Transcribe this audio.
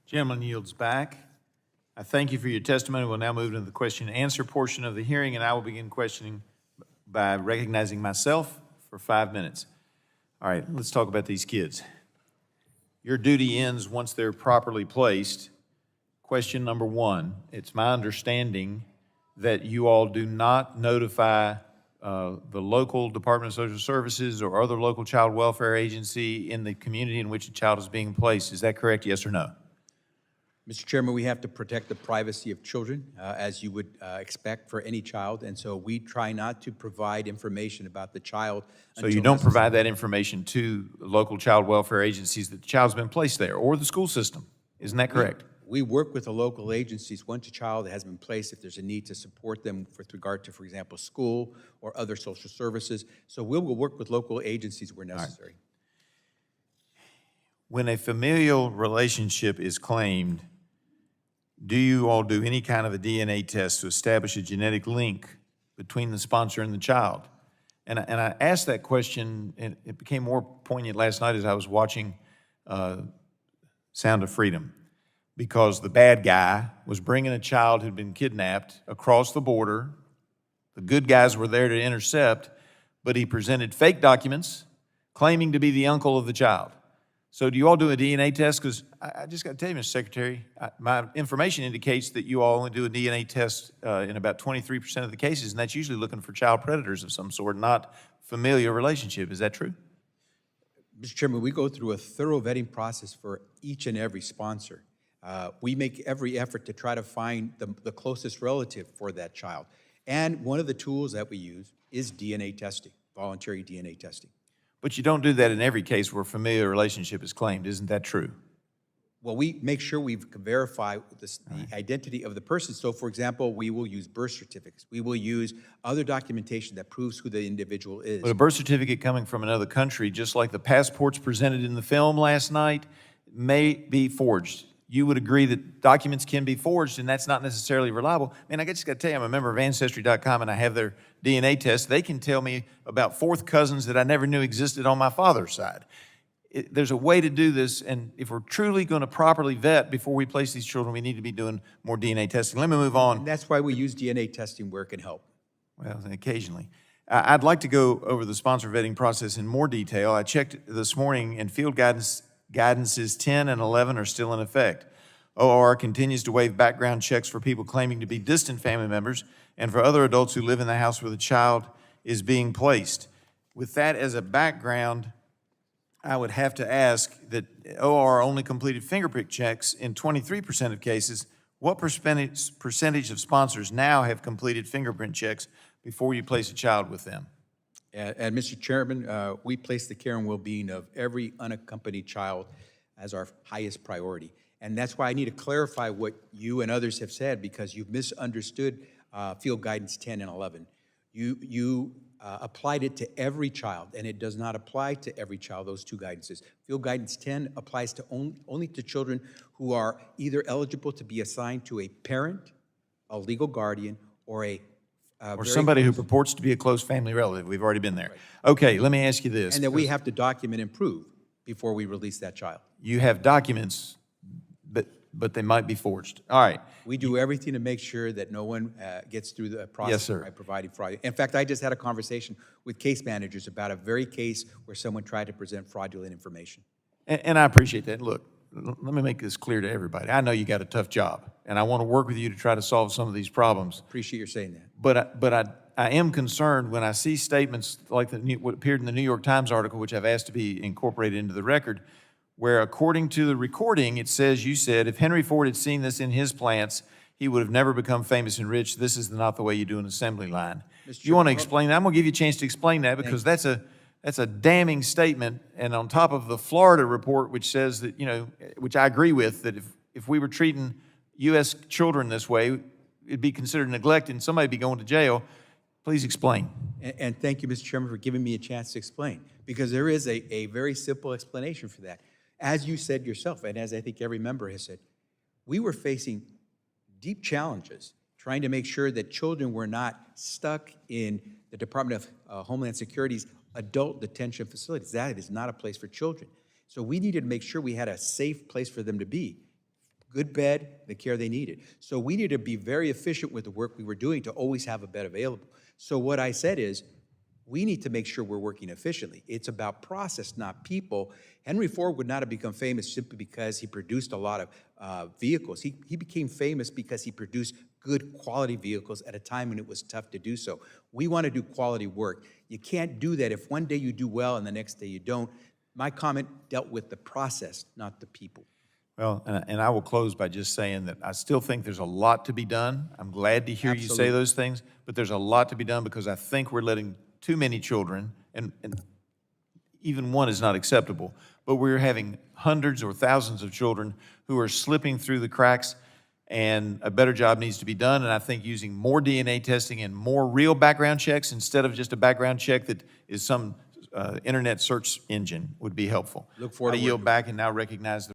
Gentleman yields back. I thank you for your testimony. We'll now move into the question and answer portion of the hearing, and I will begin questioning by recognizing myself for 5 minutes. All right, let's talk about these kids. Your duty ends once they're properly placed. Question number one, it's my understanding that you all do not notify the local Department of Social Services or other local child welfare agency in the community in which a child is being placed. Is that correct, yes or no? Mr. Chairman, we have to protect the privacy of children, as you would expect for any child, and so we try not to provide information about the child. So you don't provide that information to local child welfare agencies that the child's been placed there, or the school system, isn't that correct? We work with the local agencies once a child has been placed, if there's a need to support them with regard to, for example, school or other social services. So we will work with local agencies where necessary. When a familial relationship is claimed, do you all do any kind of a DNA test to establish a genetic link between the sponsor and the child? And I asked that question, and it became more poignant last night as I was watching Sound of Freedom, because the bad guy was bringing a child who'd been kidnapped across the border. The good guys were there to intercept, but he presented fake documents claiming to be the uncle of the child. So do you all do a DNA test? Because I just got to tell you, Mr. Secretary, my information indicates that you all only do a DNA test in about 23% of the cases, and that's usually looking for child predators of some sort, not familial relationship. Is that true? Mr. Chairman, we go through a thorough vetting process for each and every sponsor. We make every effort to try to find the closest relative for that child. And one of the tools that we use is DNA testing, voluntary DNA testing. But you don't do that in every case where familial relationship is claimed. Isn't that true? Well, we make sure we verify the identity of the person. So, for example, we will use birth certificates. We will use other documentation that proves who the individual is. But a birth certificate coming from another country, just like the passports presented in the film last night, may be forged. You would agree that documents can be forged, and that's not necessarily reliable. Man, I just got to tell you, I'm a member of Ancestry.com, and I have their DNA test. They can tell me about fourth cousins that I never knew existed on my father's side. There's a way to do this, and if we're truly going to properly vet before we place these children, we need to be doing more DNA testing. Let me move on. And that's why we use DNA testing where it can help. Well, occasionally. I'd like to go over the sponsor vetting process in more detail. I checked this morning, and field guidances 10 and 11 are still in effect. OR continues to waive background checks for people claiming to be distant family members and for other adults who live in the house where the child is being placed. With that as a background, I would have to ask that OR only completed fingerprint checks in 23% of cases. What percentage of sponsors now have completed fingerprint checks before you place a child with them? And Mr. Chairman, we place the care and well-being of every unaccompanied child as our highest priority. And that's why I need to clarify what you and others have said, because you've misunderstood Field Guidance 10 and 11. You applied it to every child, and it does not apply to every child, those two guidances. Field Guidance 10 applies to only to children who are either eligible to be assigned to a parent, a legal guardian, or or somebody who purports to be a close family relative. We've already been there. Right. Okay, let me ask you this. And that we have to document and prove before we release that child. You have documents, but they might be forged. All right. We do everything to make sure that no one gets through the process by providing fraud. In fact, I just had a conversation with case managers about a very case where someone tried to present fraudulent information. And I appreciate that. Look, let me make this clear to everybody. I know you got a tough job, and I want to work with you to try to solve some of these problems. Appreciate your saying that. But I am concerned when I see statements like what appeared in the New York Times article, which I've asked to be incorporated into the record, where according to the recording, it says, you said, if Henry Ford had seen this in his plants, he would have never become famous and rich. This is not the way you do an assembly line. You want to explain that? I'm going to give you a chance to explain that, because that's a damning statement. And on top of the Florida report, which says that, which I agree with, that if we were treating U.S. children this way, it'd be considered neglect and somebody'd be going to jail. Please explain. And thank you, Mr. Chairman, for giving me a chance to explain, because there is a very simple explanation for that. As you said yourself, and as I think every member has said, we were facing deep challenges trying to make sure that children were not stuck in the Department of Homeland Security's adult detention facilities. That is not a place for children. So we needed to make sure we had a safe place for them to be. good bed, the care they needed. So we need to be very efficient with the work we were doing to always have a bed available. So what I said is, we need to make sure we're working efficiently. It's about process, not people. Henry Ford would not have become famous simply because he produced a lot of vehicles. He became famous because he produced good quality vehicles at a time when it was tough to do so. We want to do quality work. You can't do that if one day you do well and the next day you don't. My comment dealt with the process, not the people. Well, and I will close by just saying that I still think there's a lot to be done. I'm glad to hear you say Absolutely. those things, but there's a lot to be done because I think we're letting too many children, and even one is not acceptable, but we're having hundreds or thousands of children who are slipping through the cracks, and a better job needs to be done. And I think using more DNA testing and more real background checks instead of just a background check that is some internet search engine would be helpful. Look forward to I yield working. back and now recognize the